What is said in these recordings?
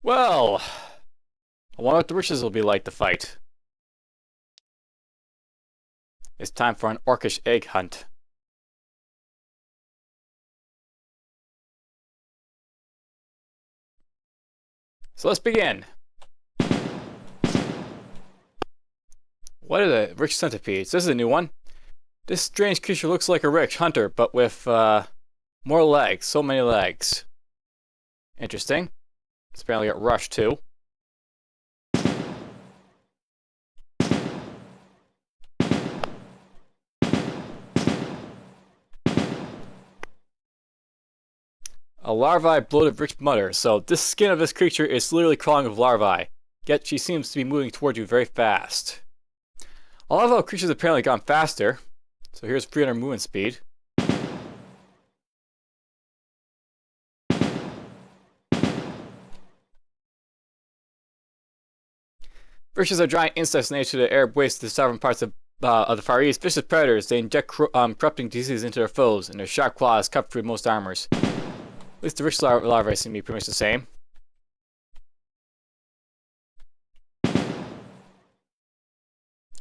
Well, I wonder what the riches will be like to fight. It's time for an orcish egg hunt. So let's begin. What are the rich centipedes? This is a new one. This strange creature looks like a rich hunter, but with more legs. So many legs. Interesting. It's apparently got rush too. A larvae bloated rich mutter. So this skin of this creature is literally crawling with larvae. Yet she seems to be moving towards you very fast. I love how creatures apparently gone faster. So here's 300 movement speed. Fishes are giant insects native to the Arab waste to the southern parts of the Far East. Vicious predators, they inject corrupting diseases into their foes, and their sharp claws cut through most armors. At least the rich larvae seem to be pretty much the same.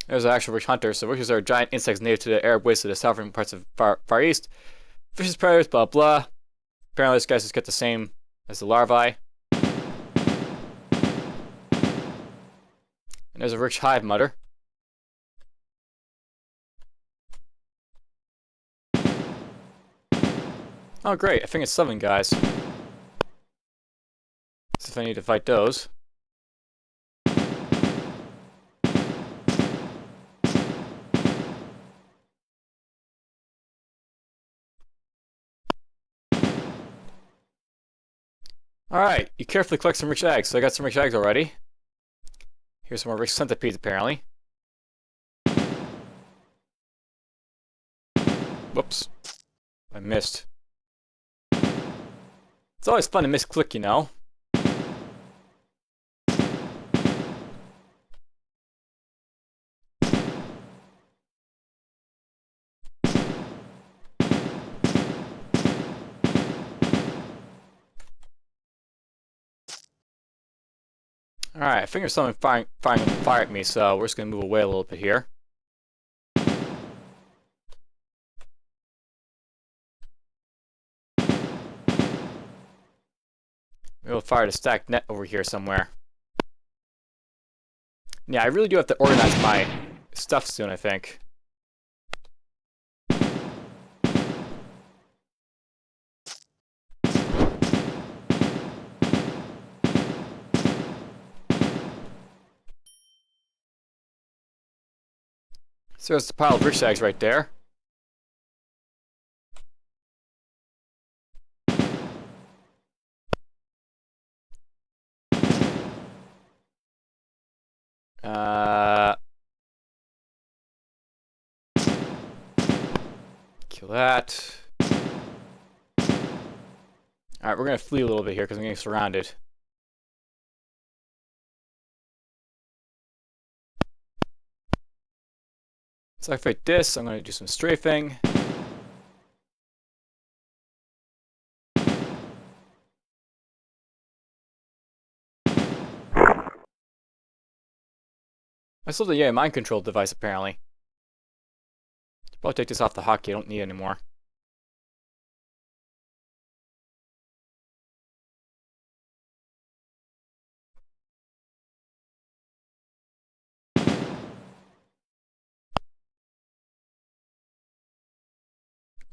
There's an actual rich hunter. So fishes are giant insects native to the Arab waste to the southern parts of Far East. Vicious predators, blah blah. Apparently this guy's just got the same as the larvae. And there's a rich hive mutter. Oh great, I think it's 7 guys. So if I need to fight those. Alright, you carefully collect some rich eggs. So I got some rich eggs already. Here's some more rich centipedes apparently. Whoops. I missed. It's always fun to misclick, you know. Alright, I think there's something firing at me, so we're just going to move away a little bit here. We'll fire the stacked net over here somewhere. Yeah, I really do have to organize my stuff soon, I think. So there's a pile of rich eggs right there. Kill that. Alright, we're going to flee a little bit here because I'm getting surrounded. So if I fight this, I'm going to do some strafing. I still have the mind control device apparently. I'll take this off the hotkey, I don't need it anymore.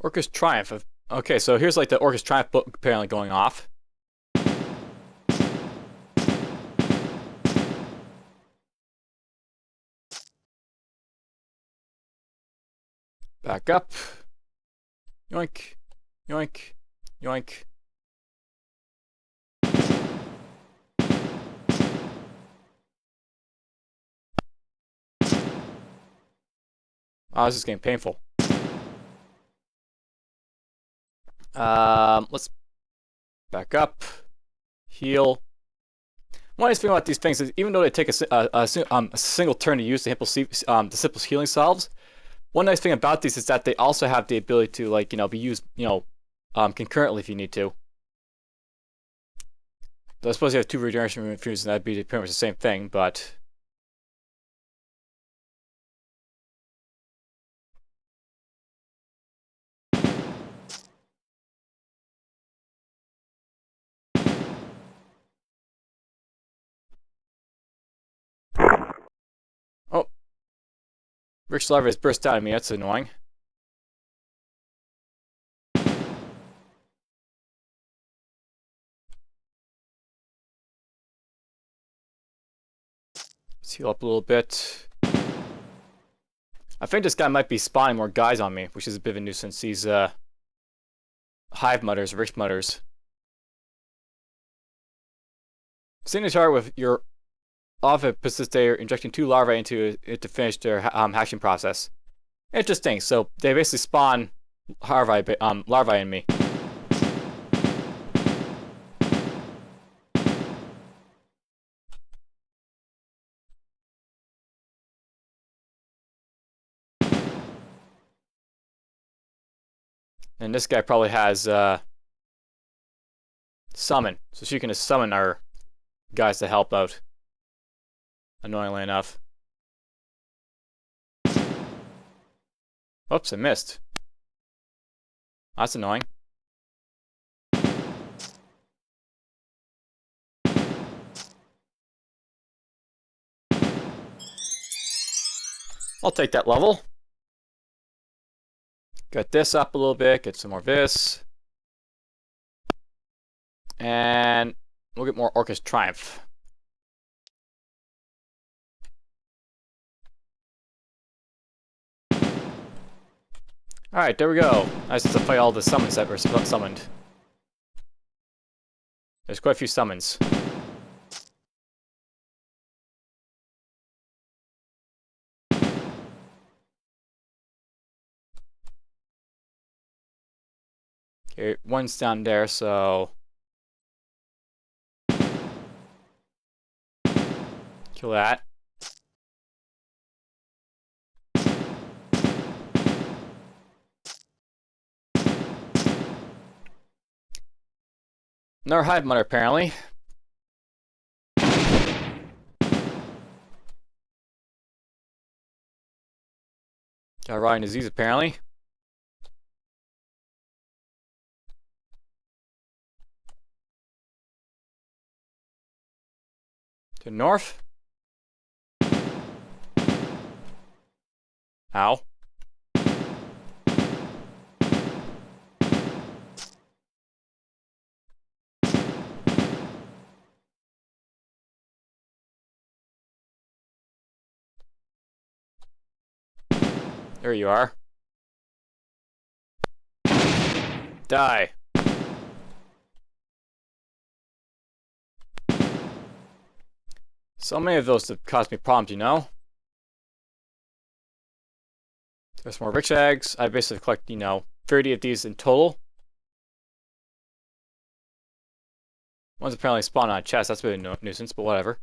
Orcus Triumph. Okay, so here's like the Orcus Triumph book apparently going off. Back up. Yoink. Yoink. Yoink. Oh, this is getting painful. Let's back up. Heal. One nice thing about these things is even though they take a single turn to use the simple healing salves, one nice thing about these is that they also have the ability to, like, be used, concurrently if you need to. I suppose you have 2 regeneration fuses, and that'd be pretty much the same thing, but... Oh! Ritch larva has burst out at me, that's annoying. Let's heal up a little bit. I think this guy might be spawning more guys on me, which is a bit of a nuisance. These, hive mutters, Ritch mutters. Signature with your Alpha persistator injecting 2 larvae into it to finish their hatching process. Interesting. So they basically spawn larvae in me. And this guy probably has summon, so she can just summon our guys to help out. Annoyingly enough. Oops, I missed. That's annoying. I'll take that level. Get this up a little bit, get some more of this. And we'll get more Orcus Triumph. Alright, there we go. Nice to fight all the summons that were summoned. There's quite a few summons. Okay, one's down there, so... kill that. Another hive mutter, apparently. Got a rotting disease, apparently. To the north. Ow. There you are. Die. So many of those have caused me problems, you know? There's more rich eggs. I basically collect, 30 of these in total. One's apparently spawned on a chest. That's a bit of a nuisance, but whatever.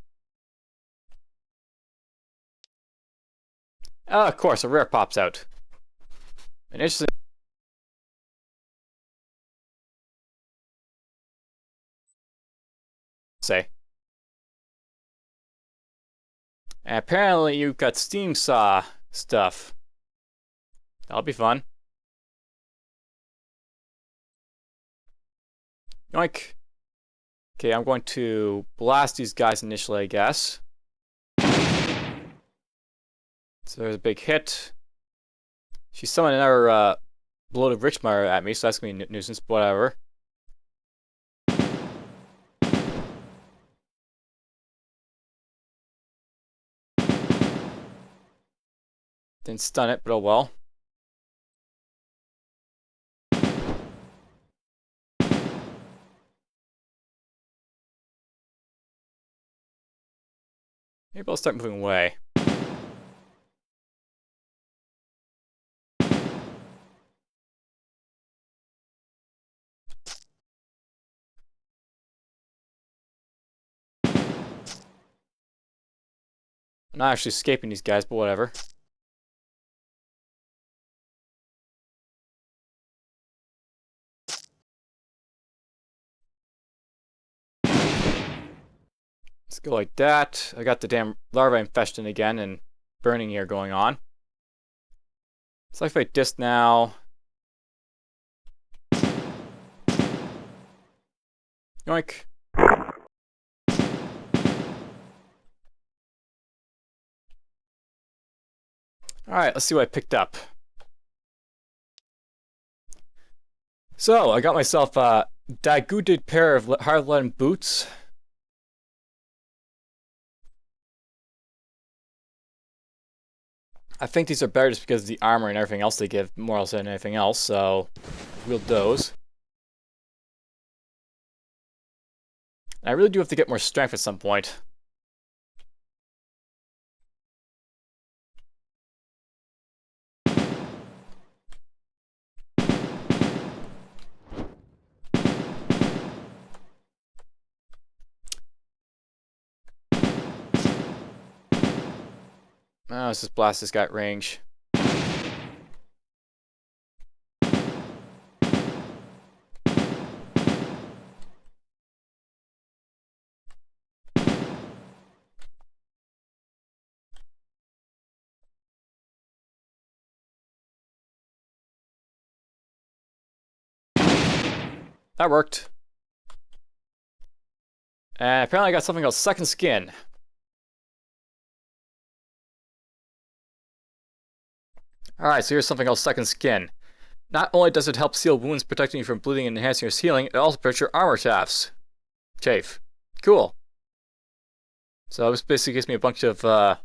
Of course, a rare pops out. An interesting... say. And apparently you've got steam saw stuff. That'll be fun. Yoink. Okay, I'm going to blast these guys initially, I guess. So there's a big hit. She summoned another bloated Ritch mutter at me, so that's going to be a nuisance, but whatever. Didn't stun it, but oh well. Maybe I'll start moving away. I'm not actually escaping these guys, but whatever. Let's go like that. I got the damn larva infestation again and burning here going on. Let's activate this now. Yoink. Alright, let's see what I picked up. So, I got myself a diluted pair of hard leaden boots. I think these are better just because of the armor and everything else they give more else than anything else, so wield those. And I really do have to get more strength at some point. Oh, let's just blast this guy at range. That worked. And apparently I got something called Second Skin. Alright, so here's something called Second Skin. Not only does it help seal wounds, protecting you from bleeding and enhancing your healing, it also protects your armor shafts. Chafe. Cool. So this basically gives me a bunch of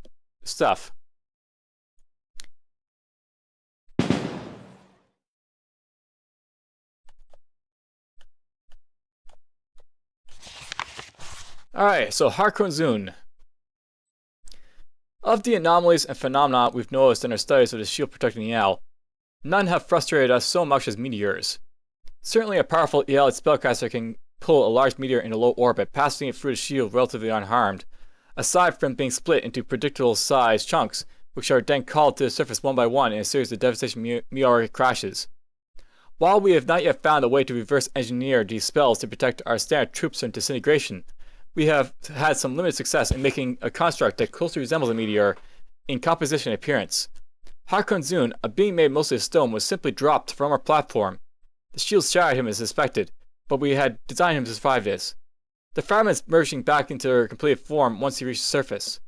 stuff. Alright, so Harkonzun. Of the anomalies and phenomena we've noticed in our studies of the shield protecting Eyal, none have frustrated us so much as meteors. Certainly a powerful Eyalite spellcaster can pull a large meteor into low orbit, passing it through the shield relatively unharmed, aside from being split into predictable sized chunks, which are then called to the surface one by one in a series of devastating meteoric crashes. While we have not yet found a way to reverse engineer these spells to protect our standard troops from disintegration, we have had some limited success in making a construct that closely resembles a meteor in composition and appearance. Harkonzun, a being made mostly of stone, was simply dropped from our platform. The shield shattered him as suspected, but we had designed him to survive this. The fragments merging back into their completed form once he reached the surface.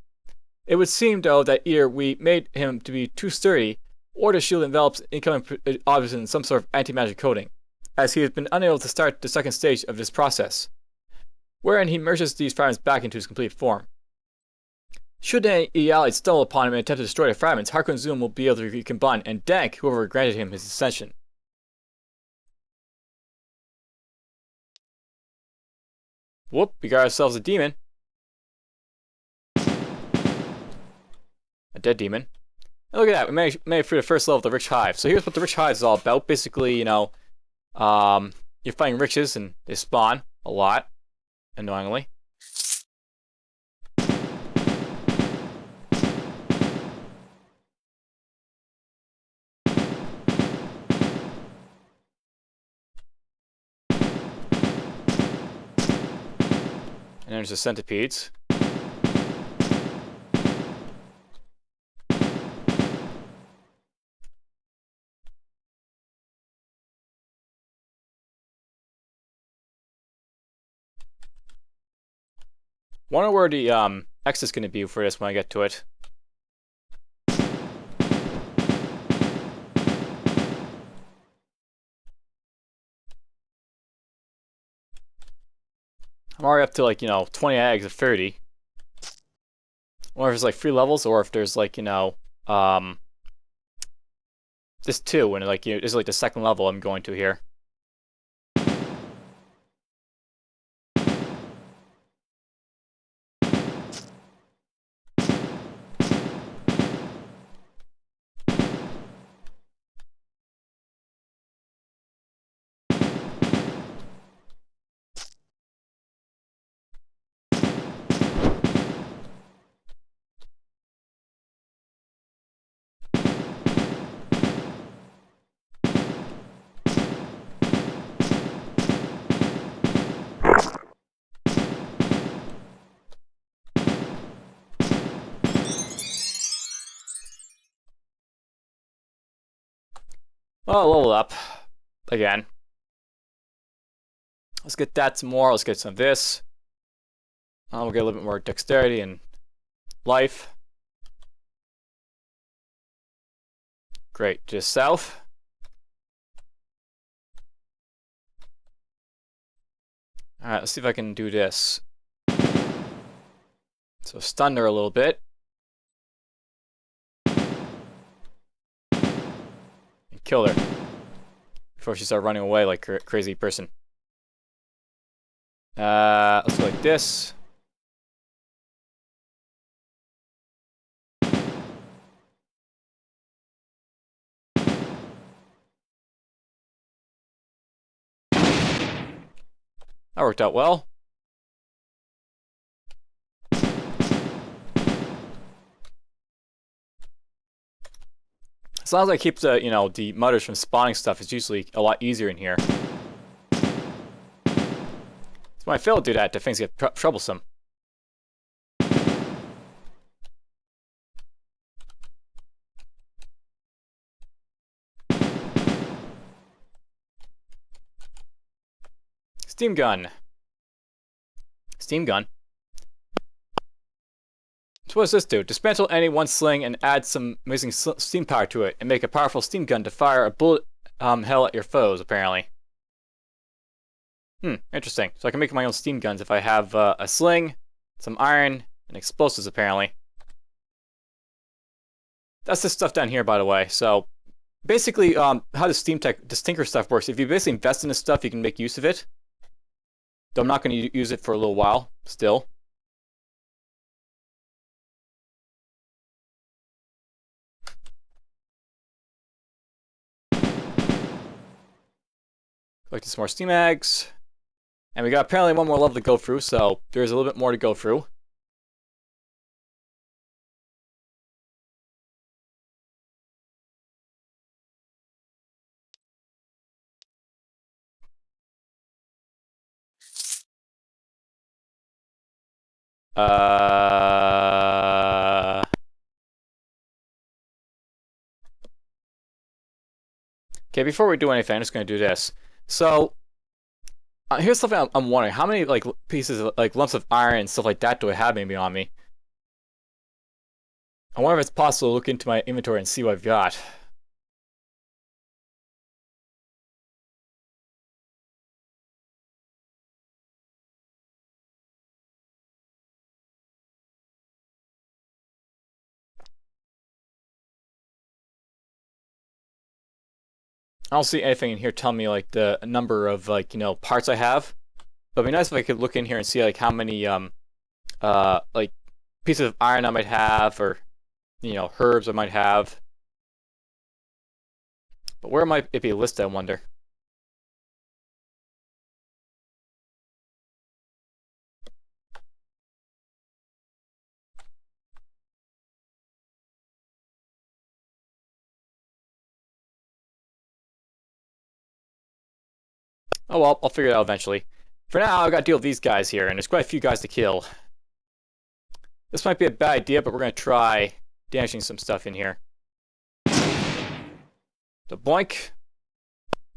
It would seem, though, that either we made him to be too sturdy, or the shield envelops incoming objects in some sort of anti-magic coating, as he has been unable to start the second stage of this process, wherein he merges these fragments back into his complete form. Should any Eyalite stumble upon him and attempt to destroy the fragments, Harkonzun will be able to recombine and dank whoever granted him his ascension. Whoop, we got ourselves a demon. A dead demon. And look at that, we made it through the first level of the Ritch Hive. So here's what the Ritch Hive is all about. Basically, you're fighting riches and they spawn a lot, annoyingly. And there's the centipedes. Wonder where the X is going to be for this when I get to it. I'm already up to 20 eggs of 30. Or if it's like 3 levels, or if there's this 2, and this is like the second level I'm going to here. Well, level up again. Let's get that some more. Let's get some of this. We'll get a little bit more dexterity and life. Great. Just south. Alright, let's see if I can do this. So stun her a little bit. And kill her. Before she starts running away like a crazy person. Let's go like this. That worked out well. As long as I keep the, the mutters from spawning stuff, it's usually a lot easier in here. So when I fail to do that, things get troublesome. Steam gun. Steam gun. So what does this do? Dismantle any one sling and add some amazing steam power to it, and make a powerful steam gun to fire a bullet hell at your foes, apparently. Interesting. So I can make my own steam guns if I have a sling, some iron, and explosives, apparently. That's this stuff down here, by the way. So basically, how this this Tinker stuff works, if you basically invest in this stuff, you can make use of it. Though I'm not going to use it for a little while, still. Collecting some more steam eggs. And we got apparently one more level to go through, so there's a little bit more to go through. Okay, before we do anything, I'm just going to do this. So, here's something I'm wondering. How many, like, pieces of, like, lumps of iron and stuff like that do I have maybe on me? I wonder if it's possible to look into my inventory and see what I've got. I don't see anything in here telling me, like, the number of, like, parts I have. But it'd be nice if I could look in here and see, like, how many, like, pieces of iron I might have, or, herbs I might have. But where might it be listed, I wonder? Oh well, I'll figure it out eventually. For now, I've got to deal with these guys here, and there's quite a few guys to kill. This might be a bad idea, but we're going to try damaging some stuff in here. So boink.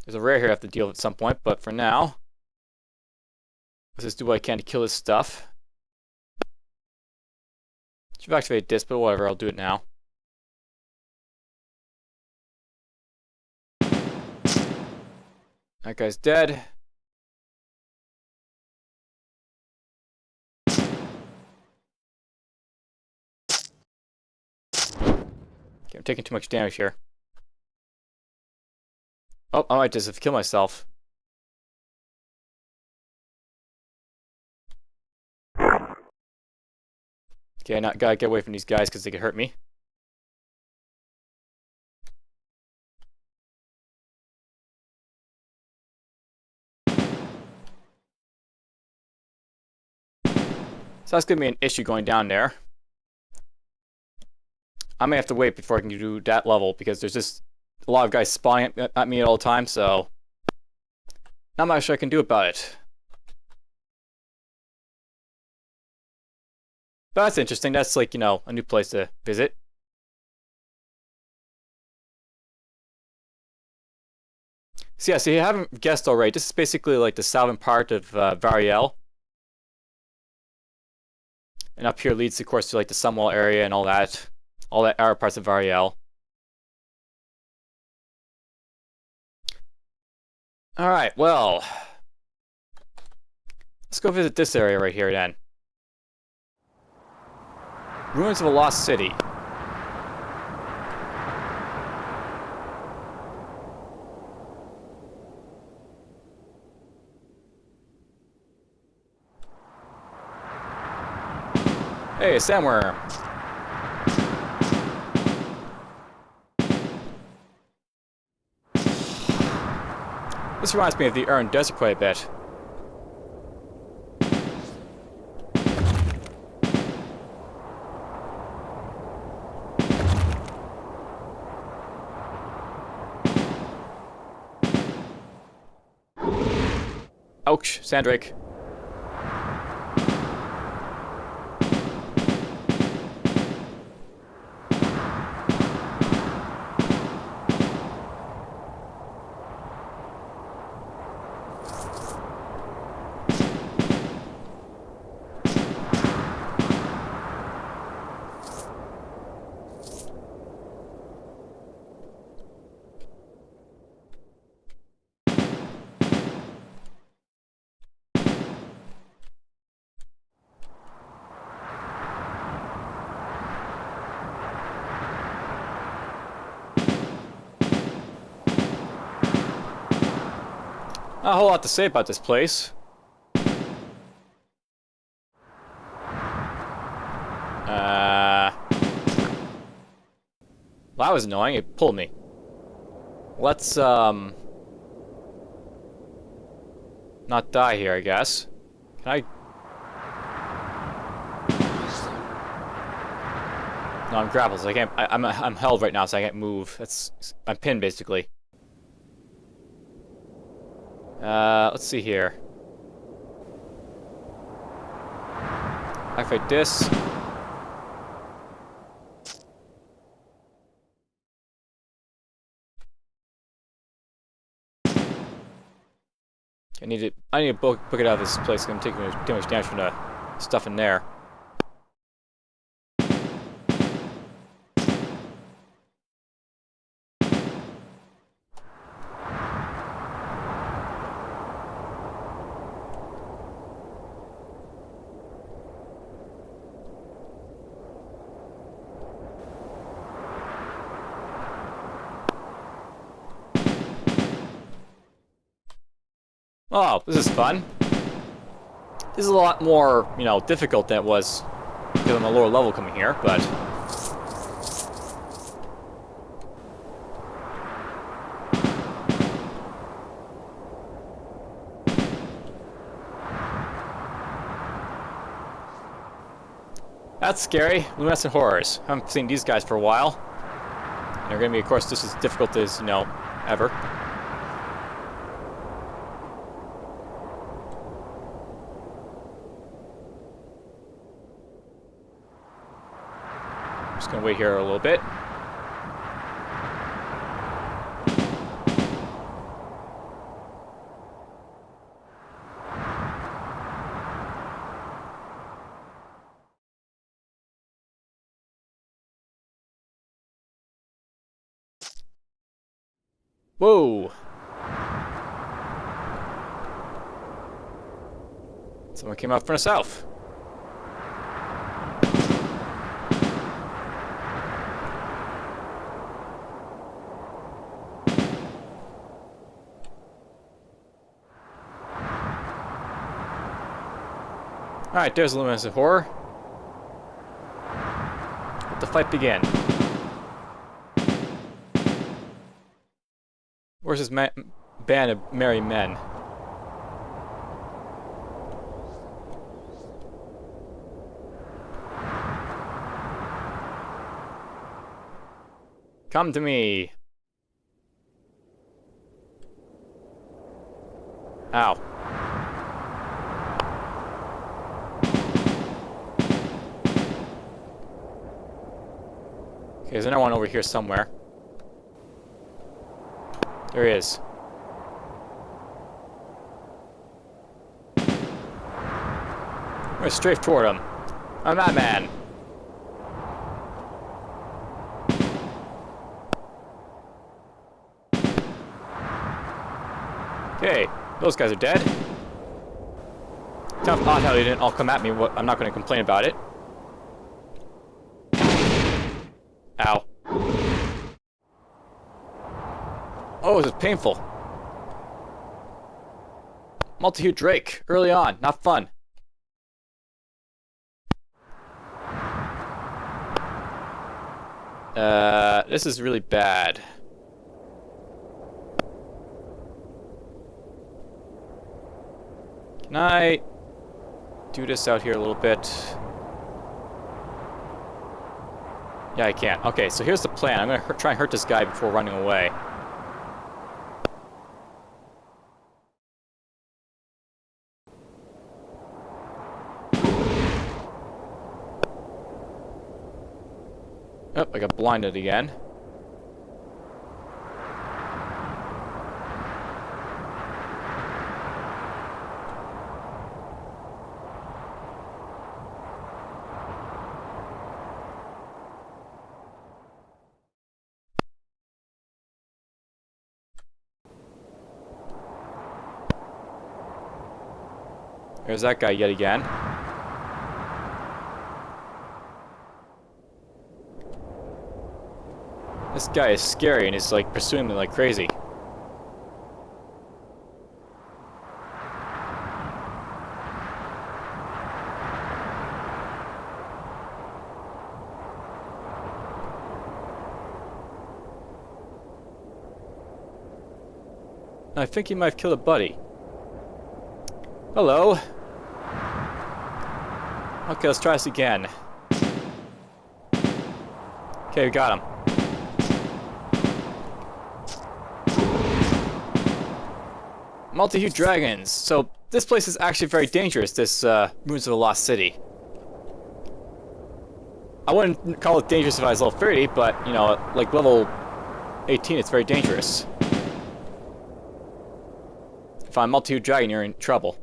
There's a rare here I have to deal with at some point, but for now, let's just do what I can to kill this stuff. Should have activated this, but whatever, I'll do it now. That guy's dead. Okay, I'm taking too much damage here. Oh, I might just have killed myself. Okay, I gotta get away from these guys because they could hurt me. So that's gonna be an issue going down there. I may have to wait before I can do that level because there's just a lot of guys spawning at me at all times, so not much I can do about it. But that's interesting. That's like, a new place to visit. So yeah, so you haven't guessed already. This is basically like the southern part of Var'Eyal. And up here leads, of course, to like the Sunwall area and all that. All that are parts of Var'Eyal. Alright, well. Let's go visit this area right here then. Ruins of a Lost City. Hey, a sandworm. This reminds me of the Urn Desert quite a bit. Ouch, Sandrake. Not a whole lot to say about this place. Well, that was annoying. It pulled me. Let's, not die here, I guess. Can I... No, I'm grappled, so I can't... I'm held right now, so I can't move. I'm pinned, basically. Let's see here. Activate this. I need to book it out of this place. It's gonna take me too much damage from the stuff in there. Oh, this is fun. This is a lot more, you know, difficult than it was because I'm a lower level coming here, but... That's scary. Luminescent horrors. Haven't seen these guys for a while. And they're gonna be, of course, just as difficult as, you know, ever. Just gonna wait here a little bit. Whoa! Someone came out from the south. Alright, there's the Luminous Horror. Let the fight begin. Where's this band of merry men? Come to me. Ow. Okay, there's another one over here somewhere. There he is. We're straight toward him. I'm that man. Okay, those guys are dead. Tough odd how they didn't all come at me. I'm not going to complain about it. Ow. Oh, this is painful. Multi-hued Drake, early on, not fun. This is really bad. Can I do this out here a little bit? Yeah, I can. Okay, so here's the plan. I'm gonna try and hurt this guy before running away. Oh, I got blinded again. There's that guy yet again. This guy is scary and he's like pursuing me like crazy. I think he might have killed a buddy. Hello. Okay, let's try this again. Okay, we got him. Multi-hued dragons. So this place is actually very dangerous, this Ruins of the Lost City. I wouldn't call it dangerous if I was level 30, but, you know, like level 18, it's very dangerous. If I'm multi-hued dragon, you're in trouble.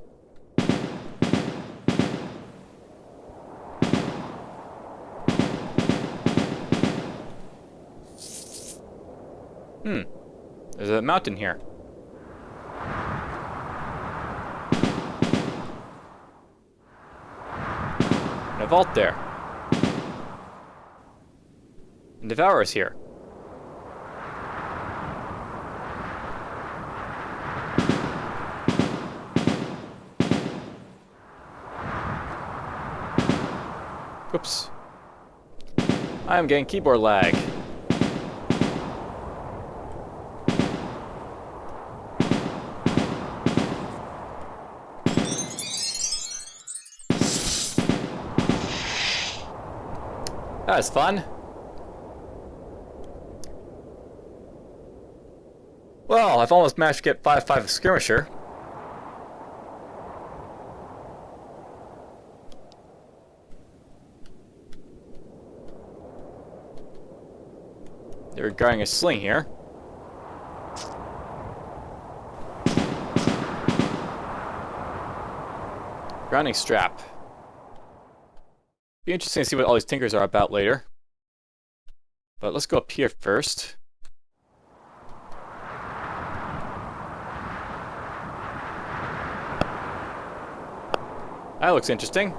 There's a mountain here. And a vault there. And Devourer's here. Oops. I am getting keyboard lag. That was fun. Well, I've almost managed to get 5-5 skirmisher. They're guarding a sling here. Grounding strap. Be interesting to see what all these tinkers are about later. But let's go up here first. That looks interesting.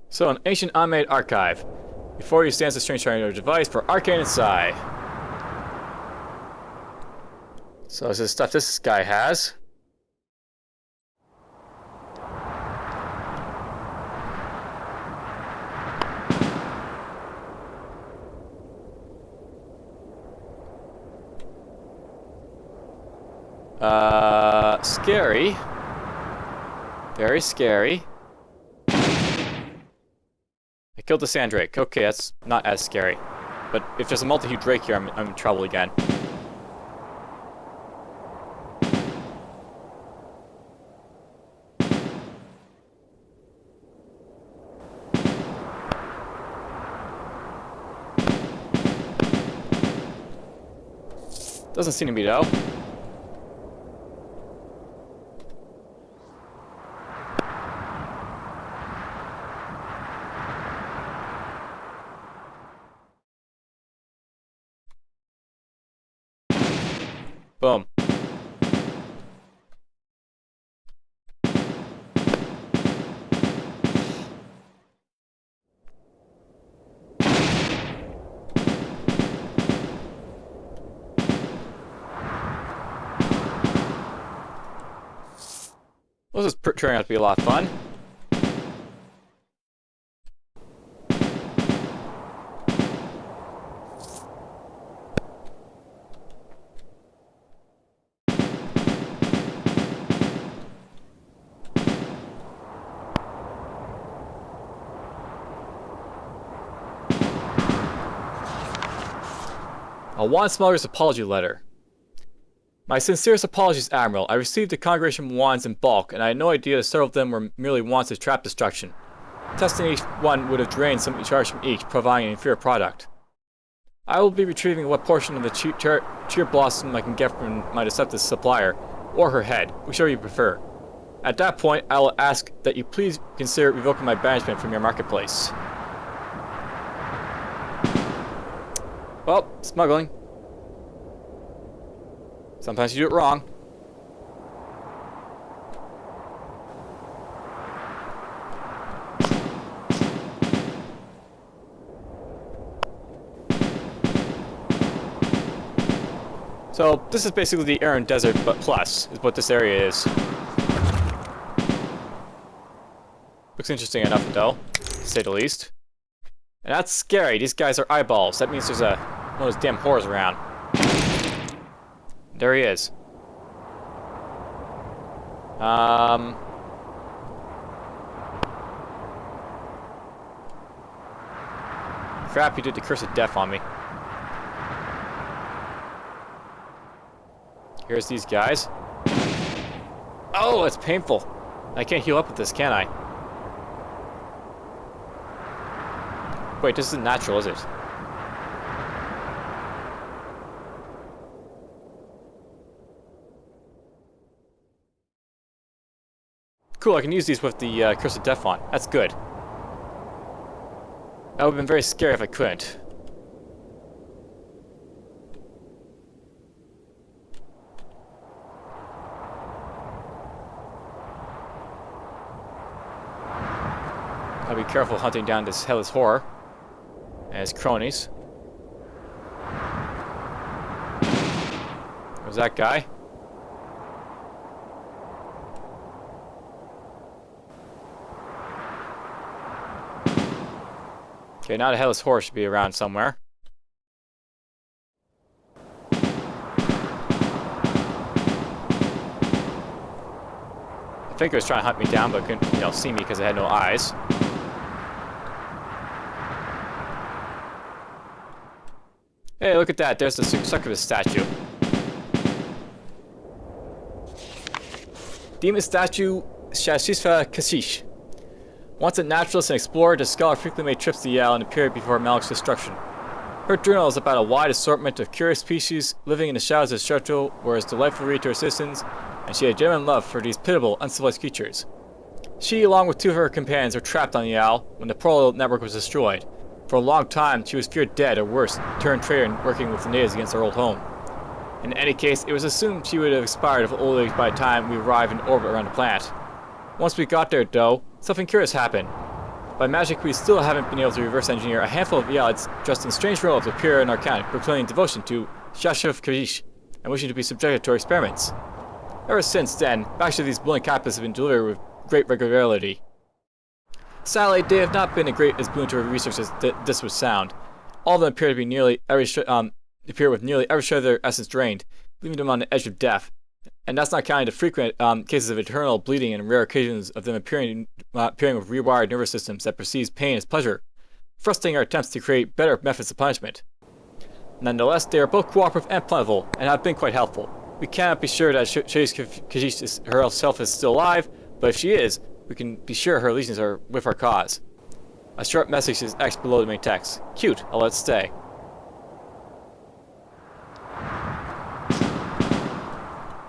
So, an ancient unmade archive. Before you stands a strange triangular device for arcane and psi. So this is stuff this guy has. Scary. Very scary. I killed the Sandrake. Okay, that's not as scary. But if there's a multi-hued Drake here, I'm in trouble again. Doesn't seem to be, though. Boom. This is turning out to be a lot of fun. A wand smuggler's apology letter. My sincerest apologies, Admiral. I received a congregation of wands in bulk, and I had no idea that several of them were merely wands of trap destruction. Testing each one would have drained some charge from each, providing an inferior product. I will be retrieving what portion of the cheer blossom I can get from my deceptive supplier, or her head, whichever you prefer. At that point, I will ask that you please consider revoking my banishment from your marketplace. Well, smuggling. Sometimes you do it wrong. So, this is basically the Aran Desert, but plus, is what this area is. Looks interesting enough, though, to say the least. And that's scary. These guys are eyeballs. That means there's one of those damn whores around. There he is. Crap, he did the curse of death on me. Here's these guys. Oh, it's painful. I can't heal up with this, can I? Wait, this isn't natural, is it? Cool, I can use these with the Curse of Death on. That's good. I would have been very scary if I couldn't. I'll be careful hunting down this Hellish Horror and his cronies. There's that guy. Okay, now the Hellish Horror should be around somewhere. I think it was trying to hunt me down, but couldn't, see me because it had no eyes. Hey, look at that. There's the succubus statue. Demon statue Shashisha Kashish. Once a naturalist and explorer, the scholar frequently made trips to Yale in the period before Malik's destruction. Her journal is about a wide assortment of curious species living in the shadows of the Chateau, were as delightful read to her citizens, and she had a genuine love for these pitiable, uncivilized creatures. She, along with two of her companions, were trapped on Yale when the Pearl network was destroyed. For a long time, she was feared dead, or worse, turned traitor and working with the natives against her old home. In any case, it was assumed she would have expired of old age by the time we arrived in orbit around the planet. Once we got there, though, something curious happened. By magic, we still haven't been able to reverse engineer a handful of Yalids dressed in strange robes appear in our camp, proclaiming devotion to Shashiv Kajish and wishing to be subjected to our experiments. Ever since then, batches of these willing captives have been delivered with great regularity. Sadly, they have not been as boon to our research as this would sound. All of them appear to be with nearly every shred of their essence drained, leaving them on the edge of death. And that's not counting the frequent cases of internal bleeding and rare occasions of them appearing with rewired nervous systems that perceive pain as pleasure, frustrating our attempts to create better methods of punishment. Nonetheless, they are both cooperative and plentiful, and have been quite helpful. We cannot be sure that Kajish herself is still alive, but if she is, we can be sure her legions are with our cause. A short message is X below the main text. Cute, I'll let it stay.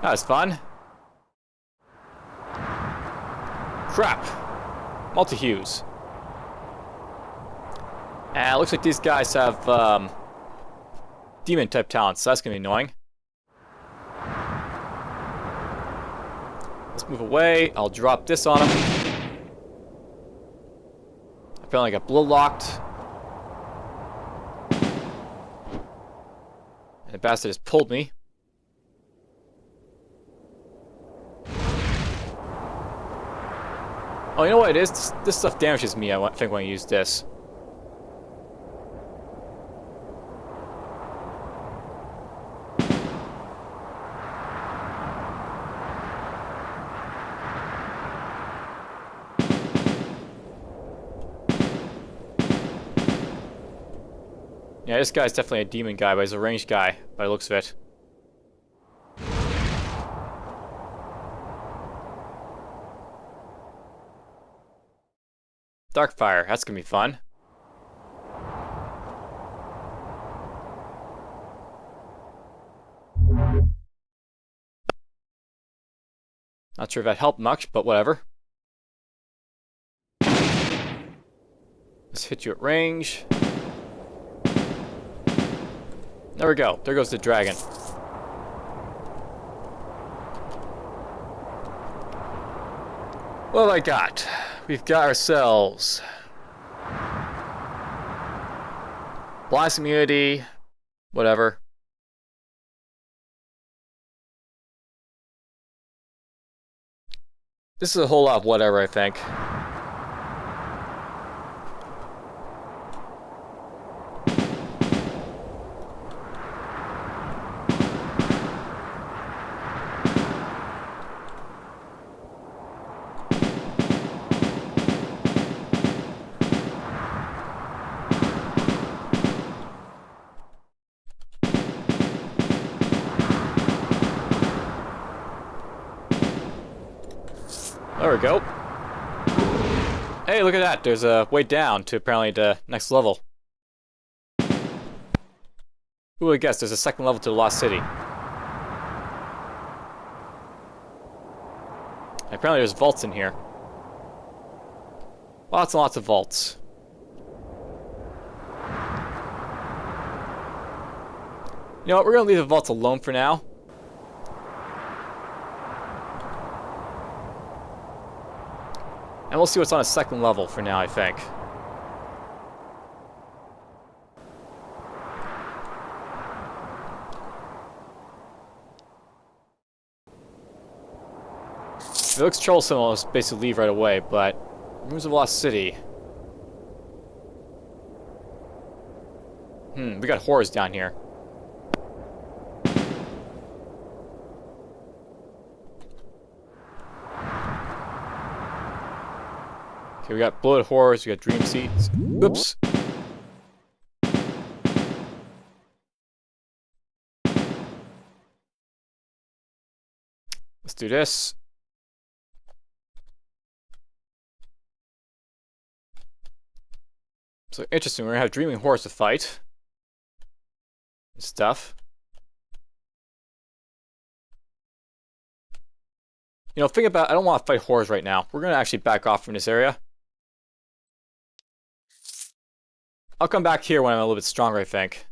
That was fun. Crap. Multi-hues. And it looks like these guys have demon-type talents, so that's going to be annoying. Let's move away. I'll drop this on him. Apparently I got blood-locked. And the bastard has pulled me. Oh, you know what it is? This stuff damages me, I think, when I use this. Yeah, this guy's definitely a demon guy, but he's a ranged guy, by the looks of it. Darkfire, that's gonna be fun. Not sure if that helped much, but whatever. Let's hit you at range. There we go. There goes the dragon. What have I got? We've got ourselves blast immunity, whatever. This is a whole lot of whatever, I think. There we go. Hey, look at that. There's a way down to apparently the next level. Who would have guessed there's a second level to the Lost City? Apparently there's vaults in here. Lots and lots of vaults. You know what, we're gonna leave the vaults alone for now. And we'll see what's on a second level for now, I think. If it looks troublesome, I'll just basically leave right away, but... Rooms of Lost City. We got horrors down here. Okay, we got bloated horrors, we got dream seeds. Oops. Let's do this. So interesting, we're gonna have dreaming horrors to fight. Stuff. You know, think about, I don't want to fight horrors right now. We're gonna actually back off from this area. I'll come back here when I'm a little bit stronger, I think.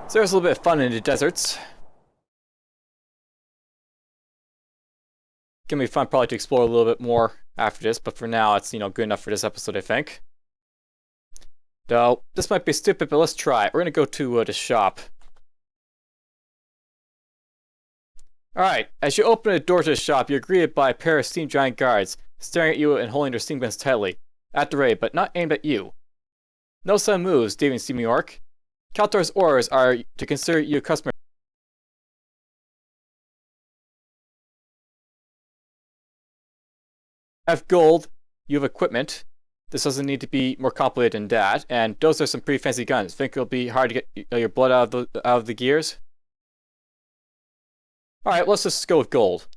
So there's a little bit of fun in the deserts. Gonna be fun probably to explore a little bit more after this, but for now it's, you know, good enough for this episode, I think. Though, this might be stupid, but let's try it. We're gonna go to the shop. Alright, as you open the door to the shop, you're greeted by a pair of steam giant guards, staring at you and holding their steam guns tightly. At the ready, but not aimed at you. No sudden moves, David and Steam New York. Kaltor's orders are to consider you a customer. Have gold, you have equipment. This doesn't need to be more complicated than that, and those are some pretty fancy guns. Think it'll be hard to get your blood out of the gears? Alright, let's just go with gold.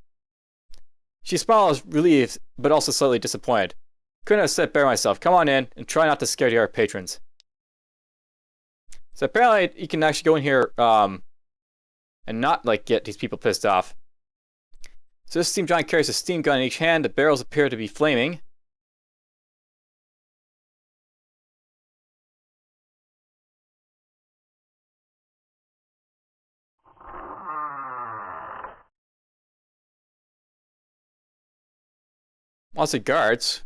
She smiles relieved, but also slightly disappointed. Couldn't have said better myself. Come on in, and try not to scare our patrons. So apparently you can actually go in here and not like get these people pissed off. So this steam giant carries a steam gun in each hand. The barrels appear to be flaming. Lots of guards.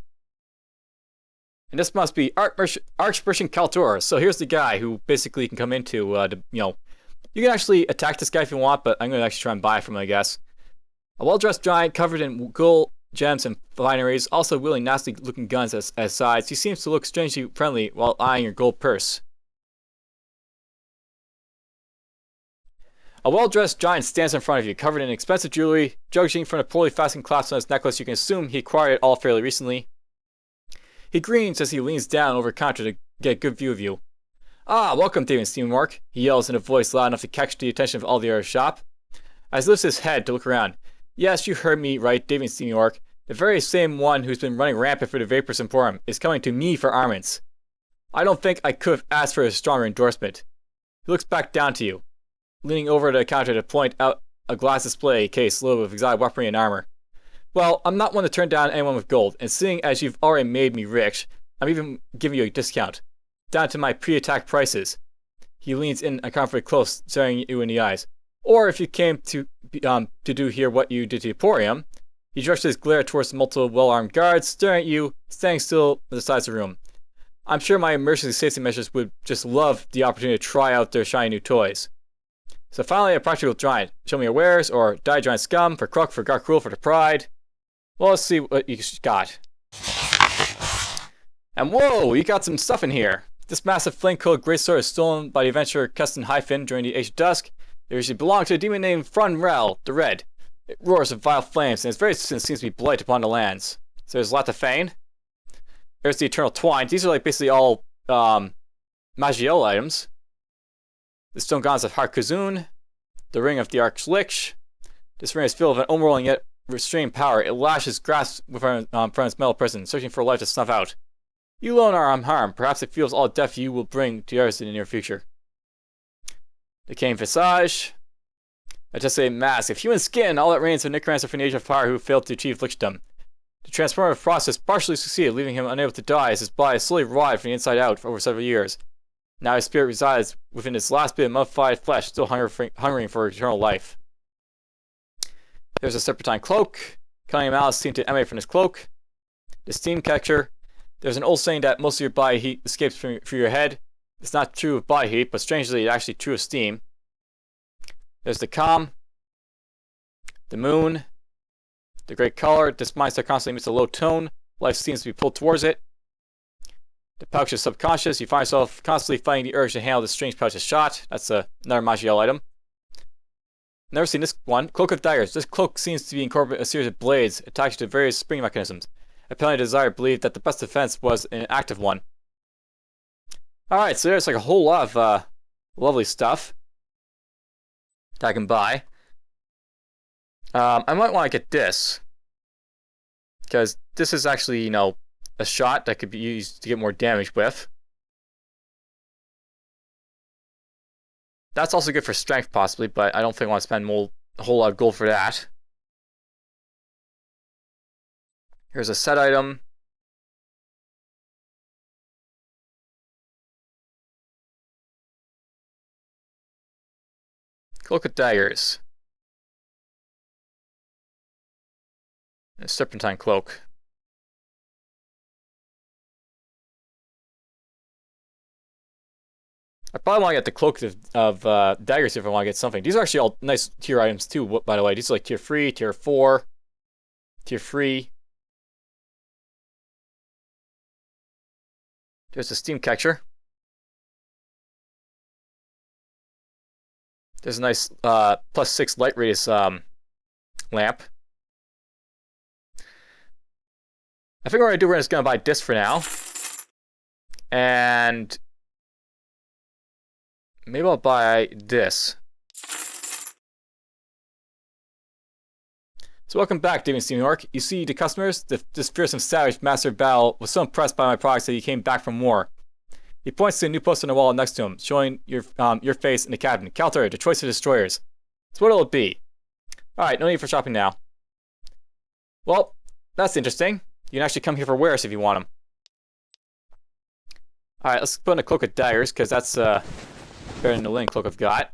And this must be Archbishop Kaltor. So here's the guy who basically can come into, you can actually attack this guy if you want, but I'm going to actually try and buy from him, I guess. A well-dressed giant covered in gold, gems, and fineries, also wielding nasty-looking guns as sides. He seems to look strangely friendly while eyeing your gold purse. A well-dressed giant stands in front of you, covered in expensive jewelry, judging from the poorly fastened clasp on his necklace. You can assume he acquired it all fairly recently. He grins as he leans down over the counter to get a good view of you. Ah, welcome, David Steamwork, he yells in a voice loud enough to catch the attention of all the other shop. As he lifts his head to look around. Yes, you heard me right, David Steamwork. The very same one who's been running rampant for the Vapors Emporium is coming to me for armaments. I don't think I could have asked for a stronger endorsement. He looks back down to you, leaning over the counter to point out a glass display case loaded with exotic weaponry and armor. Well, I'm not one to turn down anyone with gold, and seeing as you've already made me rich, I'm even giving you a discount. Down to my pre-attack prices. He leans in uncomfortably close, staring you in the eyes. Or if you came to do here what you did to the Emporium, he directs his glare towards the multiple well-armed guards, staring at you, standing still at the sides of the room. I'm sure my emergency safety measures would just love the opportunity to try out their shiny new toys. So finally, a practical giant. Show me your wares, or die giant scum, for Crook, for Garkrul, for the Pride. Well, let's see what you got. And whoa, you got some stuff in here. This massive flame-coated greatsword is stolen by the adventurer Keston Hyphen during the Age of Dusk. It usually belonged to a demon named Var'Eyal, the Red. It roars with vile flames, and its very existence seems to be blight upon the lands. So there's Latafane. There's the Eternal Twine. These are like basically all Maj'Eyal items. The Stone Gauntlets of Harkazun. The Ring of the Archlich. This ring is filled with an unrolling yet restrained power. It lashes grasp from its metal prison, searching for life to snuff out. You alone are unharmed. Perhaps it feels all death you will bring to others in the near future. The Cane Visage. A tessellated mask of human skin. All that remains of necromancer from the Age of Fire who failed to achieve lichdom. The transformative process partially succeeded, leaving him unable to die as his body slowly rotted from the inside out for over several years. Now his spirit resides within his last bit of mummified flesh, still hungering for eternal life. There's a Serpentine Cloak. Cunning malice seemed to emanate from his cloak. The Steam Catcher. There's an old saying that most of your body heat escapes through your head. It's not true of body heat, but strangely it's actually true of steam. There's the Calm. The Moon. The Great Color. This mindset constantly emits a low tone. Life seems to be pulled towards it. The Pouch is subconscious. You find yourself constantly fighting the urge to handle this strange pouch's shot. That's another Maj'Eyal item. Never seen this one. Cloak of Daggers. This cloak seems to be incorporating a series of blades attached to various spring mechanisms. Apparently, Desire believed that the best defense was an active one. Alright, so there's like a whole lot of lovely stuff that I can buy. I might want to get this, because this is actually, a shot that could be used to get more damage with. That's also good for strength, possibly, but I don't think I want to spend a whole lot of gold for that. Here's a set item. Cloak of Daggers. A Serpentine Cloak. I probably want to get the Cloak of Daggers if I want to get something. These are actually all nice tier items too, by the way. These are like tier 3, tier 4, tier 3. There's a Steam Catcher. There's a nice +6 light radius lamp. I think what we're going to do, we're just going to buy this for now. And maybe I'll buy this. So welcome back, David New York. You see, the customers, this fearsome savage master of Var'Eyal was so impressed by my products that he came back from war. He points to a new poster on the wall next to him, showing your face in the cabin. Counter, the choice of destroyers. So what'll it be? Alright, no need for shopping now. Well, that's interesting. You can actually come here for wares if you want them. Alright, let's put in a cloak of daggers, because that's better than the linen cloak I've got.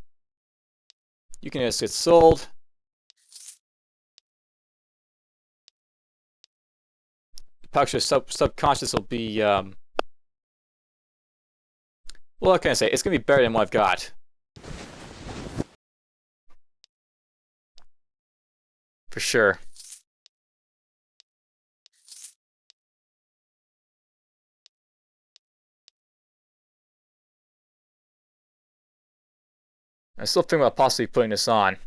You can just get sold. Actually, subconscious will be, well, what can I say? It's going to be better than what I've got. For sure. I'm still thinking about possibly putting this on.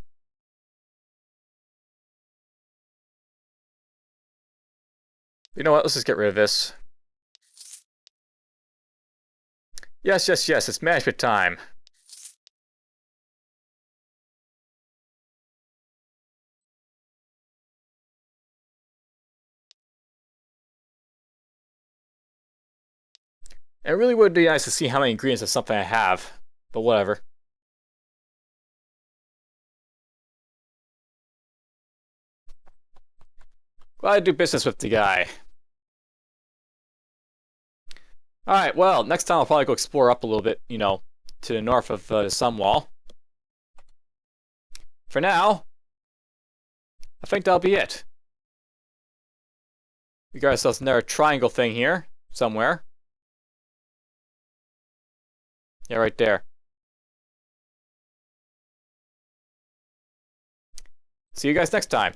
You know what? Let's just get rid of this. Yes, yes, yes. It's management time. It really would be nice to see how many ingredients of something I have, but whatever. Glad to do business with the guy. Alright, well, next time I'll probably go explore up a little bit, you know, to the north of the sun wall. For now, I think that'll be it. We got ourselves another triangle thing here, somewhere. Yeah, right there. See you guys next time.